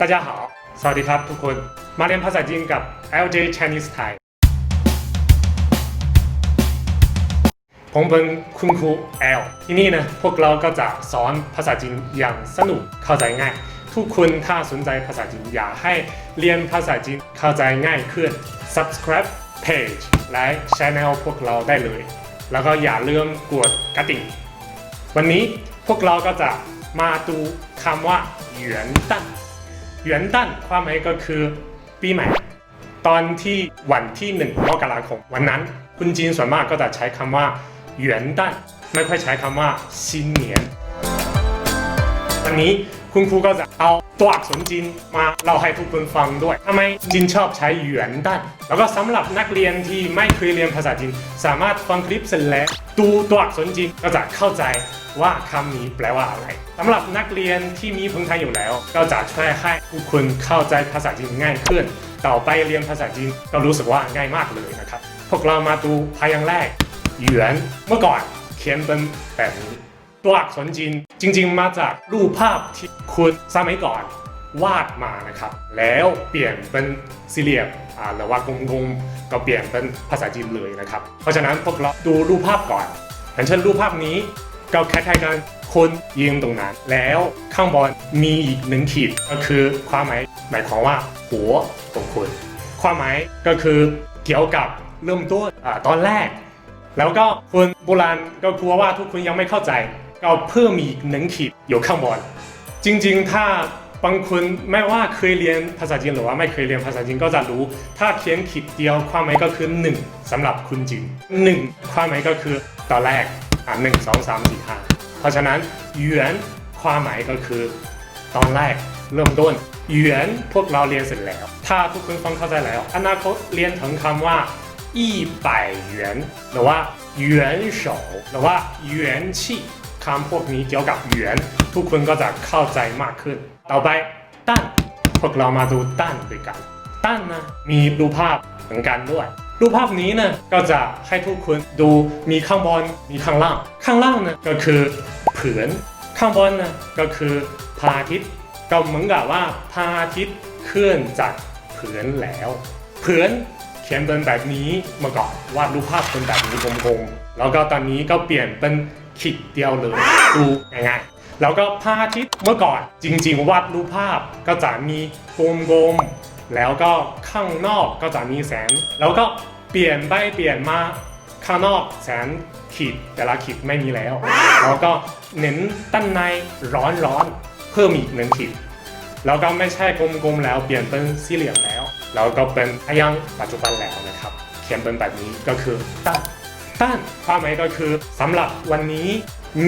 大家好สวัสดีครับทุกคนมาเรียนภาษาจีนกับ LJ Chinese Thai ผมเป็นคุณครู L ที่นี่นะพวกเราก็จะสอนภาษาจีนอย่างสนุกเข้าใจง่ายทุกคนถ้าสนใจภาษาจีนอยากให้เรียนภาษาจีนเข้าใจง่ายขึ้น subscribe page และ channel พวกเราได้เลยแล้วก็อย่าลืมกดกระดิ่งวันนี้พวกเราก็จะมาดูคำว่า元旦元旦ความหมายก็คือปีใหม่ตอนที่วันที่1 มกราคมวันนั้นคุณจีนส่วนมากก็จะใช้คำว่า元旦ไม่ค่อยใช้คำว่า新年วันนี้คุณครูก็จะเอาตัวอักษรจีนมาเล่าให้ทุกคนฟังด้วยทำไมจีนชอบใช้元旦แล้วก็สำหรับนักเรียนที่ไม่เคยเรียนภาษาจีนสามารถฟังคลิปเสร็จแล้วดูตัวอักษรจีนก็จะเข้าใจว่าคำนี้แปลว่าอะไรสำหรับนักเรียนที่มีพื้นฐานอยู่แล้วก็จะช่วยให้ทุกคนเข้าใจภาษาจีนง่ายขึ้นต่อไปเรียนภาษาจีนก็รู้สึกว่าง่ายมากเลยนะครับพวกเรามาดูพยางค์แรกหยวนเมื่อก่อนเขียนเป็นแบบนี้ตัวอักษรจีนจริงๆมาจากรูปภาพที่คุณสมัยก่อนวาดมานะครับแล้วเปลี่ยนเป็นสี่เหลี่ยมหรือว่ากลมๆก็เปลี่ยนเป็นภาษาจีนเลยนะครับเพราะฉะนั้นพวกเราดูรูปภาพก่อนอย่างเช่นรูปภาพนี้ก็คล้ายๆกันคนยืนตรงนั้นแล้วข้างบนมีอีก1 ขีดก็คือความหมายความว่าหัวของคุณความหมายก็คือเกี่ยวกับเริ่มต้นตอนแรกแล้วก็คนโบราณก็กลัวว่าทุกคนยังไม่เข้าใจก็เพิ่มอีก1 ขีดอยู่ข้างบนจริงๆถ้าบางคนไม่ว่าเคยเรียนภาษาจีนหรือว่าไม่เคยเรียนภาษาจีนก็จะรู้ถ้าเขียนขีดเดียวความหมายก็คือ1สำหรับคุณจีน1ความหมายก็คือตอนแรก1 2 3 4 5เพราะฉะนั้นหยวนความหมายก็คือตอนแรกเริ่มต้นหยวนพวกเราเรียนเสร็จแล้วถ้าทุกคนฟังเข้าใจแล้วอนาคตเรียนถึงคำว่า100元หรือว่า元首หรือว่า元气คำพวกนี้เกี่ยวกับหยวนทุกคนก็จะเข้าใจมากขึ้นต่อไปตั้นพวกเรามาดูตั้นด้วยกันตั้นนะมีรูปภาพเหมือนกันด้วยรูปภาพนี้นะก็จะให้ทุกคนดูมีข้างบนมีข้างล่างข้างล่างนะก็คือผืนข้างบนนะก็คือพระอาทิตย์ก็เหมือนกับว่าพระอาทิตย์เคลื่อนจากผืนแล้วผืนเขียนเป็นแบบนี้เมื่อก่อนวาดรูปภาพเป็นแบบนี้กลมๆแล้วก็ตอนนี้ก็เปลี่ยนเป็นขีดเดียวเลยดูง่ายๆแล้วก็พระอาทิตย์เมื่อก่อนจริงๆวาดรูปภาพก็จะมีกลมๆแล้วก็ข้างนอกก็จะมีแสงแล้วก็เปลี่ยนไปเปลี่ยนมาข้างนอกแสงขีดแต่ละขีดไม่มีแล้วแล้วก็เน้นด้านในร้อนเพิ่มอีก1 ขีดแล้วก็ไม่ใช่กลมๆแล้วเปลี่ยนเป็นสี่เหลี่ยมแล้วแล้วก็เป็นพยางค์ปัจจุบันแล้วนะครับเขียนเป็นแบบนี้ก็คือตั้นความหมายก็คือสำหรับวันนี้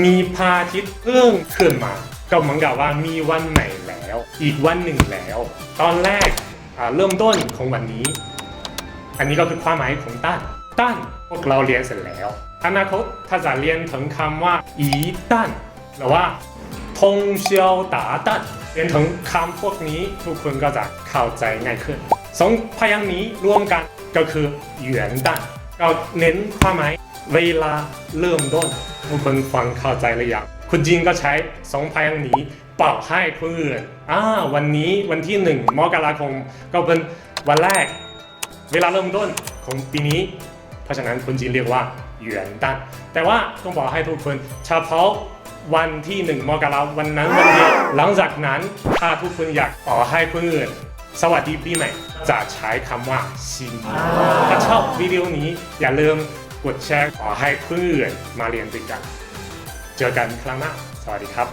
มีพระอาทิตย์เพิ่งขึ้นมาก็เหมือนกับว่ามีวันใหม่แล้วอีกวันหนึ่งแล้วตอนแรกเริ่มต้นของวันนี้อันนี้ก็คือความหมายของตั้นพวกเราเรียนเสร็จแล้วอนาคตถ้าจะเรียนถึงคำว่าอีตั้นหรือว่าทงเซียวตาตั้นเรียนถึงคำพวกนี้ทุกคนก็จะเข้าใจง่ายขึ้น2 พยางค์นี้รวมกันก็คือหยวนตั้นก็เน้นความหมายเวลาเริ่มต้นทุกคนฟังเข้าใจหรือยังคุณจีนก็ใช้2 พยางค์นี้เป่าให้คนอื่นวันนี้วันที่1 มกราคมก็เป็นวันแรกเวลาเริ่มต้นของปีนี้เพราะฉะนั้นคนจีนเรียกว่าหยวนตั้นแต่ว่าต้องบอกให้ทุกคนเฉพาะวันที่1 มกราคมวันนั้นวันเดียวหลังจากนั้นถ้าทุกคนอยากขอให้คนอื่นสวัสดีปีใหม่จะใช้คำว่าซินถ้าชอบวิดีโอนี้อย่าลืมกดแชร์ขอให้คนอื่นมาเรียนด้วยกันเจอกันครั้งหน้าสวัสดีครับ